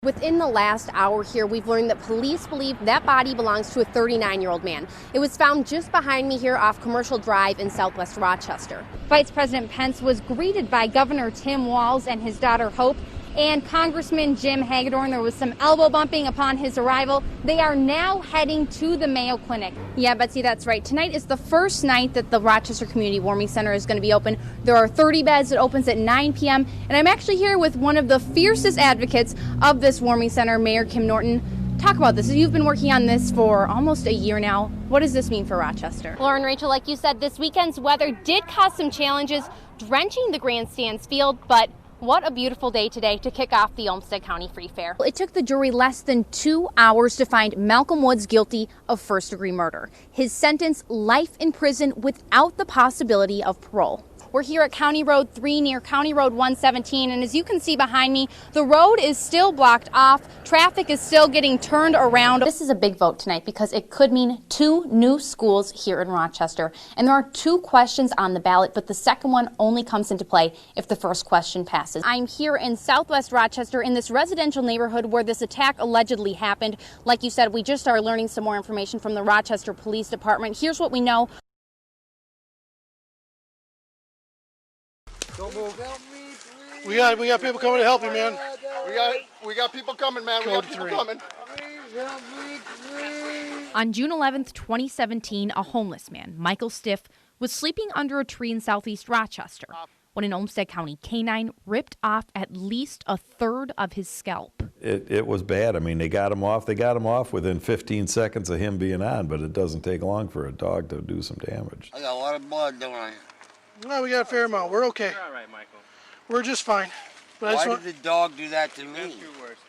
Within the last hour here, we've learned that police believe that body belongs to a 39-year-old man. It was found just behind me here off Commercial Drive in southwest Rochester. Vice President Pence was greeted by Governor Tim Walz and his daughter Hope and Congressman Jim Hagedorn. There was some elbow bumping upon his arrival. They are now heading to the Mayo Clinic. Yeah, Betsy, that's right. Tonight is the first night that the Rochester Community Warming Center is going to be open. There are 30 beds. It opens at 9 p.m. And I'm actually here with one of the fiercest advocates of this warming center, Mayor Kim Norton. Talk about this. You've been working on this for almost a year now. What does this mean for Rochester? Lauren, Rachel, like you said, this weekend's weather did cause some challenges, drenching the grandstands field, but what a beautiful day today to kick off the Olmsted County Free Fair. It took the jury less than 2 hours to find Malcolm Woods guilty of first-degree murder. His sentence, life in prison without the possibility of parole. We're here at County Road 3 near County Road 117, and as you can see behind me, the road is still blocked off. Traffic is still getting turned around. This is a big vote tonight because it could mean 2 new schools here in Rochester. And there are 2 questions on the ballot, but the second one only comes into play if the first question passes. I'm here in southwest Rochester in this residential neighborhood where this attack allegedly happened. Like you said, we just started learning some more information from the Rochester Police Department. Here's what we know. Don't move. We got people coming to help you, man. We got people coming, man. We got people coming. On June 11th, 2017, a homeless man, Michael Stiff, was sleeping under a tree in southeast Rochester when an Olmsted County canine ripped off at least a third of his scalp. It was bad. I mean, they got him off. They got him off within 15 seconds of him being on, but it doesn't take long for a dog to do some damage. I got a lot of blood, don't I? No, we got a fair amount. We're okay. You're all right, Michael. We're just fine. But Why did the dog do that to me? That's your worst,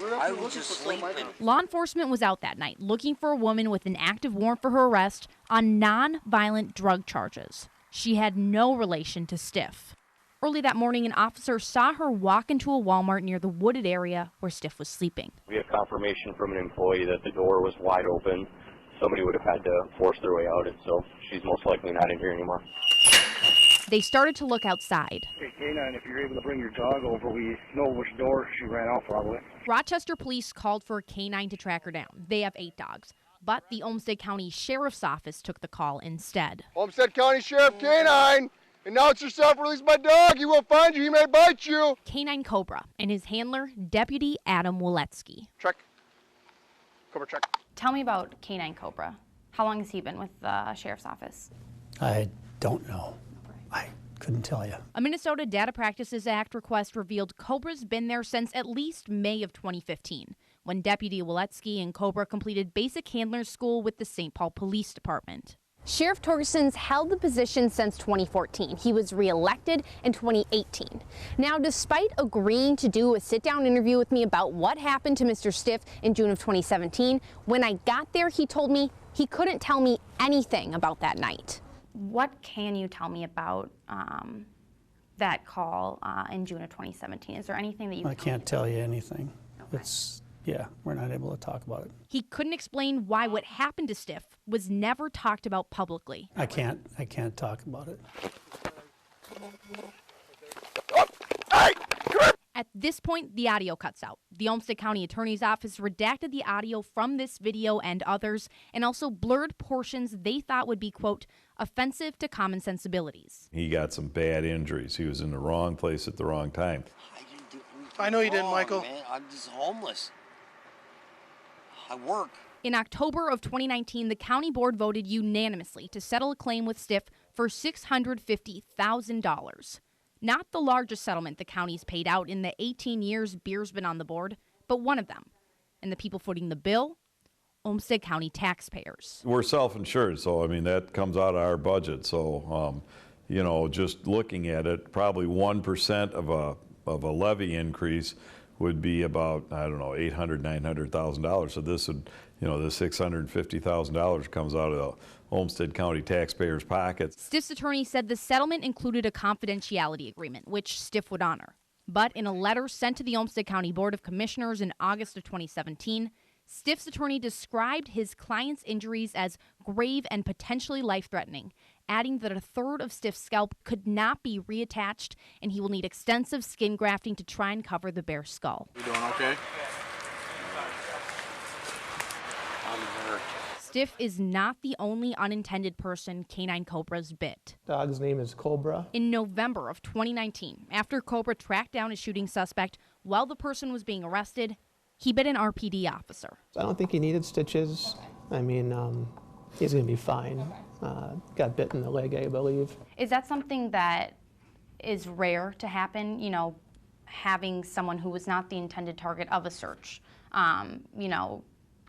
man. I was just sleeping. Law enforcement was out that night looking for a woman with an active warrant for her arrest on non-violent drug charges. She had no relation to Stiff. Early that morning, an officer saw her walk into a Walmart near the wooded area where Stiff was sleeping. We have confirmation from an employee that the door was wide open. Somebody would have had to force their way out, and so she's most likely not in here anymore. They started to look outside. Hey, K9, if you're able to bring your dog over, we know which door she ran out probably. Rochester police called for a canine to track her down. They have 8 dogs, but the Olmsted County Sheriff's Office took the call instead. Olmsted County Sheriff K9, announce yourself, release my dog. He will find you. He may bite you. Canine Cobra and his handler, Deputy Adam Woletsky. Check. Cobra check. Tell me about Canine Cobra. How long has he been with the Sheriff's Office? I don't know. I couldn't tell you. A Minnesota Data Practices Act request revealed Cobra's been there since at least May of 2015, when Deputy Woletsky and Cobra completed basic handler school with the St. Paul Police Department. Sheriff Torgerson's held the position since 2014. He was reelected in 2018. Now, despite agreeing to do a sit-down interview with me about what happened to Mr. Stiff in June of 2017, when I got there, he told me he couldn't tell me anything about that night. What can you tell me about that call in June of 2017? Is there anything that you I can't tell you anything. Okay. Yeah, we're not able to talk about it. He couldn't explain why what happened to Stiff was never talked about publicly. I can't talk about it. At this point, the audio cuts out. The Olmsted County Attorney's Office redacted the audio from this video and others, and also blurred portions they thought would be, quote, offensive to common sensibilities. He got some bad injuries. He was in the wrong place at the wrong time. I know you didn't, Michael. Man, I'm just homeless. I work. In October of 2019, the county board voted unanimously to settle a claim with Stiff for $650,000. Not the largest settlement the county's paid out in the 18 years Beer's been on the board, but one of them. And the people footing the bill? Olmsted County taxpayers. We're self-insured, so I mean that comes out of our budget. So, you know, just looking at it, probably 1% of a levy increase would be about, I don't know, $800,000, $900,000. So this would, you know, the $650,000 comes out of the Olmsted County taxpayers' pockets. Stiff's attorney said the settlement included a confidentiality agreement, which Stiff would honor. But in a letter sent to the Olmsted County Board of Commissioners in August of 2017, Stiff's attorney described his client's injuries as grave and potentially life-threatening, adding that a third of Stiff's scalp could not be reattached, and he will need extensive skin grafting to try and cover the bear's skull. You doing okay? I'm hurt. Stiff is not the only unintended person canine cobras bit. Dog's name is Cobra. In November of 2019, after Cobra tracked down a shooting suspect while the person was being arrested, he bit an RPD officer. I don't think he needed stitches. I mean, he's going to be fine. Got bit in the leg, I believe. Is that something that is rare to happen, you know, having someone who was not the intended target of a search, you know,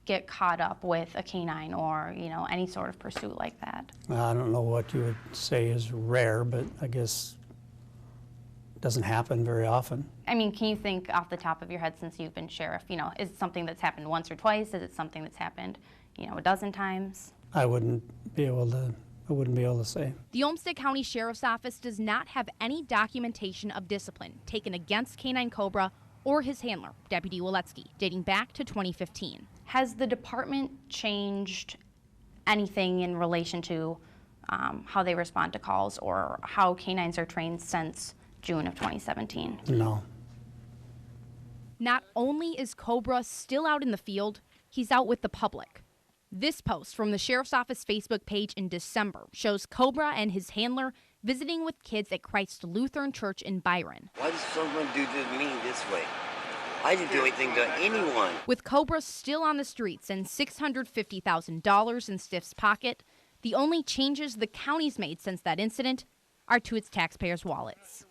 get caught up with a canine or, you know, any sort of pursuit like that? I don't know what you would say is rare, but I guess it doesn't happen very often. I mean, can you think off the top of your head, since you've been sheriff, you know, is it something that's happened once or twice? Is it something that's happened, you know, a dozen times? I wouldn't be able to say. The Olmsted County Sheriff's Office does not have any documentation of discipline taken against Canine Cobra or his handler, Deputy Waletsky, dating back to 2015. Has the department changed anything in relation to how they respond to calls or how canines are trained since June of 2017? No. Not only is Cobra still out in the field, he's out with the public. This post from the Sheriff's Office Facebook page in December shows Cobra and his handler visiting with kids at Christ Lutheran Church in Byron. Why does someone do to me this way? I didn't do anything to anyone. With Cobra still on the streets and $650,000 in Stiff's pocket, the only changes the county's made since that incident are to its taxpayers' wallets.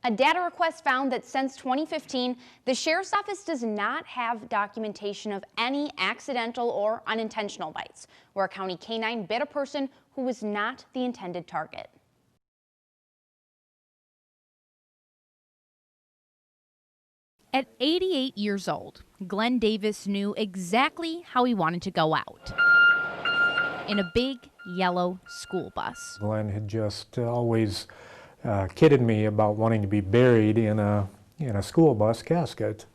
A data request found that since 2015, the Sheriff's Office does not have documentation of any accidental or unintentional bites where a county canine bit a person who was not the intended target. At 88 years old, Glenn Davis knew exactly how he wanted to go out. In a big yellow school bus. Glenn had just always kidded me about wanting to be buried in a school bus casket.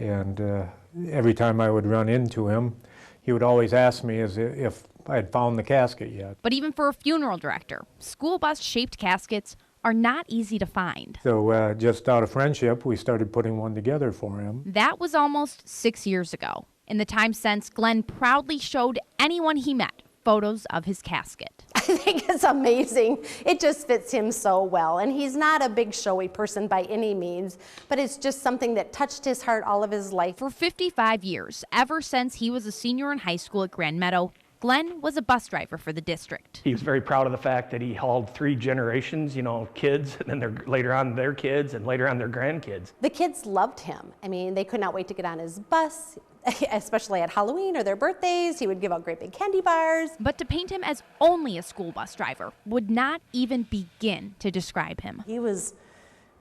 And every time I would run into him, he would always ask me if I had found the casket yet. But even for a funeral director, school bus shaped caskets are not easy to find. So just out of friendship, we started putting one together for him. That was almost 6 years ago. In the time since, Glenn proudly showed anyone he met photos of his casket. I think it's amazing. It just fits him so well. And he's not a big showy person by any means, but it's just something that touched his heart all of his life. For 55 years, ever since he was a senior in high school at Grand Meadow, Glenn was a bus driver for the district. He was very proud of the fact that he hauled 3 generations, you know, kids, and then later on their kids, and later on their grandkids. The kids loved him. I mean, they could not wait to get on his bus, especially at Halloween or their birthdays. He would give out great big candy bars. But to paint him as only a school bus driver would not even begin to describe him. He was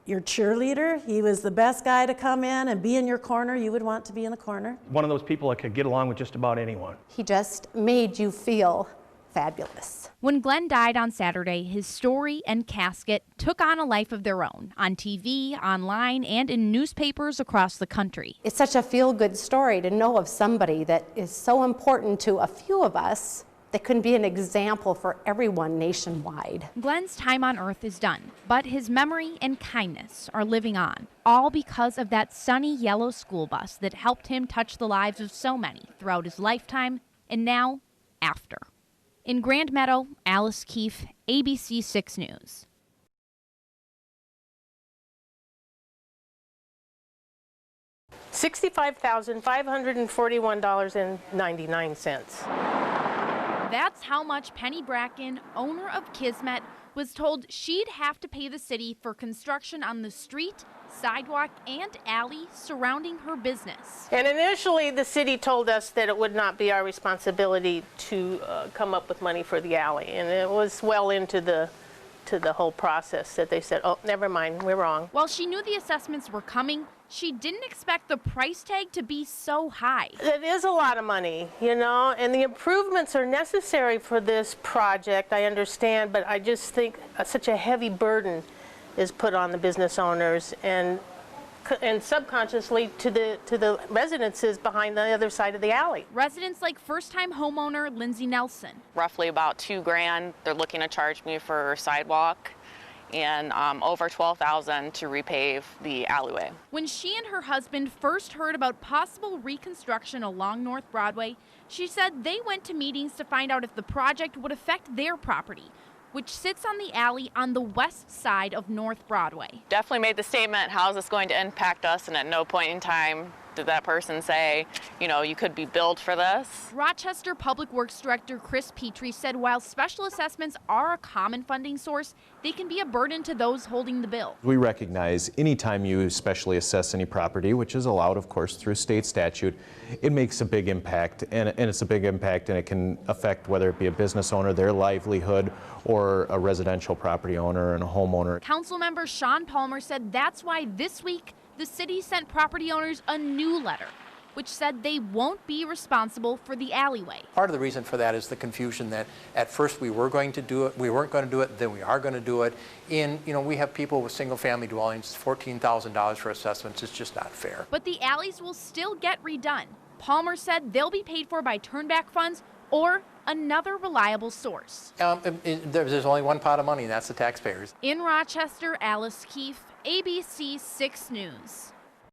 your cheerleader. He was the best guy to come in and be in your corner. You would want to be in the corner. One of those people that could get along with just about anyone. He just made you feel fabulous. When Glenn died on Saturday, his story and casket took on a life of their own, on TV, online, and in newspapers across the country. It's such a feel-good story to know of somebody that is so important to a few of us that can be an example for everyone nationwide. Glenn's time on Earth is done, but his memory and kindness are living on, all because of that sunny yellow school bus that helped him touch the lives of so many throughout his lifetime and now after. In Grand Meadow, Alice Keefe, ABC 6 News. $65,541.99. That's how much Penny Bracken, owner of Kismet, was told she'd have to pay the city for construction on the street, sidewalk, and alley surrounding her business. And initially, the city told us that it would not be our responsibility to come up with money for the alley. And it was well into the whole process that they said, oh, never mind, we're wrong. While she knew the assessments were coming, she didn't expect the price tag to be so high. It is a lot of money, you know, and the improvements are necessary for this project, I understand, but I just think such a heavy burden is put on the business owners, and and subconsciously to the residences behind the other side of the alley. Residents like first-time homeowner Lindsay Nelson. Roughly about $2,000. They're looking to charge me for sidewalk and over $12,000 to repave the alleyway. When she and her husband first heard about possible reconstruction along North Broadway, she said they went to meetings to find out if the project would affect their property, which sits on the alley on the west side of North Broadway. Definitely made the statement, how is this going to impact us? And at no point in time did that person say, you know, you could be billed for this. Rochester Public Works Director Chris Petrie said while special assessments are a common funding source, they can be a burden to those holding the bill. We recognize anytime you specially assess any property, which is allowed, of course, through state statute, it makes a big impact, and it's a big impact, and it can affect whether it be a business owner, their livelihood, or a residential property owner and a homeowner. Councilmember Sean Palmer said that's why this week the city sent property owners a new letter, which said they won't be responsible for the alleyway. Part of the reason for that is the confusion that at first we were going to do it, we weren't going to do it, then we are going to do it. We have people with single-family dwellings, $14,000 for assessments. It's just not fair. But the alleys will still get redone. Palmer said they'll be paid for by turnback funds or another reliable source. There's only one pot of money, and that's the taxpayers. In Rochester, Alice Keefe, ABC 6 News.